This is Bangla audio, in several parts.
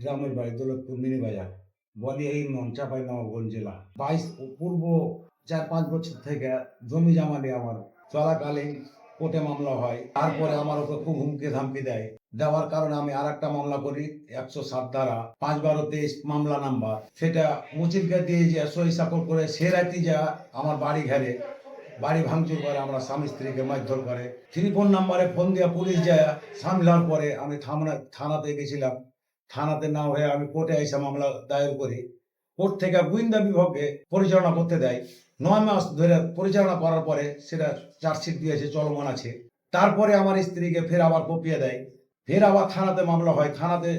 গ্রামের বাড়ি দৌলতপুর মিনি বাজার, বলি এই চাঁপাইনবাবগঞ্জ জেলা। পূর্ব 4-5 বছর থেকে জমি জমা নিয়ে আমার চলাকালীন কোর্টে মামলা হয়। তারপরে আমার উপর খুব হুমকি ধামকি দেয়। দেওয়ার কারণে আমি আর একটা মামলা করি 107 ধারা 5-12-23 মামলা নাম্বার। সেটা মুচিলকে দিয়ে যে সই সাকর করে সে রাতি যা আমার বাড়ি ঘেরে, বাড়ি ভাঙচুর করে, আমরা স্বামী স্ত্রীকে মারধর করে। টেলিফোন নাম্বারে ফোন দিয়ে পুলিশ যায় সামলার পরে আমি থানাতে গেছিলাম। থানাতে না হয়ে আমি কোর্টে এসে মামলা দায়ের করি। কোর্ট থেকে গোয়েন্দা বিভাগে পরিচালনা করতে দেয়। 9 মাস ধরে পরিচালনা করার পরে সেটা চার্জশিট দিয়েছে, চলমান আছে। তারপরে আমার স্ত্রীকে ফের আবার কপিয়ে দেয়, ফের আবার থানাতে মামলা হয়। থানাতে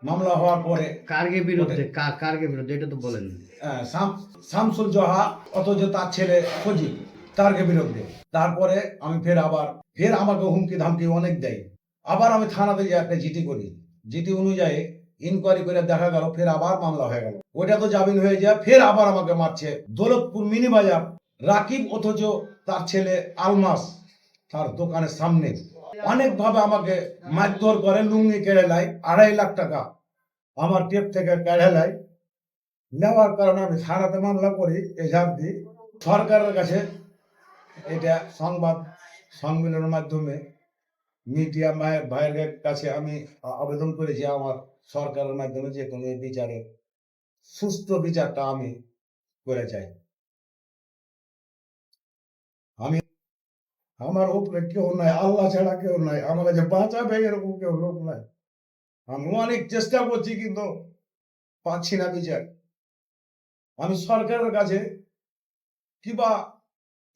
মামলা হওয়ার পরে কারকে বিরুদ্ধে কারকে বিরুদ্ধে এটা তো বলেন। শামসুল জহা অথচ তার ছেলে সজীব, তারকে বিরুদ্ধে। তারপরে আমি ফের আমাকে হুমকি ধামকি অনেক দেয়। আবার আমি থানাতে যে একটা জিডি করি, জিডি অনুযায়ী ইনকোয়ারি করে দেখা গেল ফের আবার মামলা হয়ে গেল। ওটা তো জামিন হয়ে যায়, ফের আবার আমাকে মারছে। দৌলতপুর মিনি বাজার রাকিব অথচ তার ছেলে আলমাস, তার দোকানের সামনে অনেকভাবে আমাকে মারধর করে, লুঙ্গি কেড়ে নেয়, 2.5 লাখ টাকা আমার টেপ থেকে কেড়ে নেয়। নেওয়ার কারণে আমি থানাতে মামলা করি, এজাহার দিই সরকারের কাছে। এটা সংবাদ সম্মেলনের মাধ্যমে মিডিয়া ভাইয়ের কাছে আমি আবেদন করেছি আমার সরকারের মাধ্যমে যে কোনো বিচারের সুস্থ বিচারটা আমি করে চাই। আমি আমার উপরে কেউ নাই, আল্লাহ ছাড়া কেউ নাই, আমার কাছে বাঁচাবে এরকম কেউ লোক নাই। আমি অনেক চেষ্টা করছি কিন্তু পাচ্ছি না বিচার। আমি সরকারের কাছে কিংবা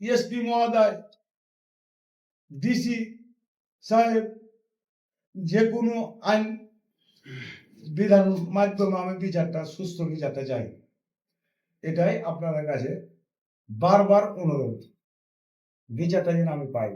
এসপি মহোদয়, ডিসি সাহেব, যে কোনো আইন বিধান মাধ্যমে আমি বিচারটা, সুস্থ বিচারটা চাই। এটাই আপনাদের কাছে বারবার অনুরোধ, বিচারটা যেন আমি পাই।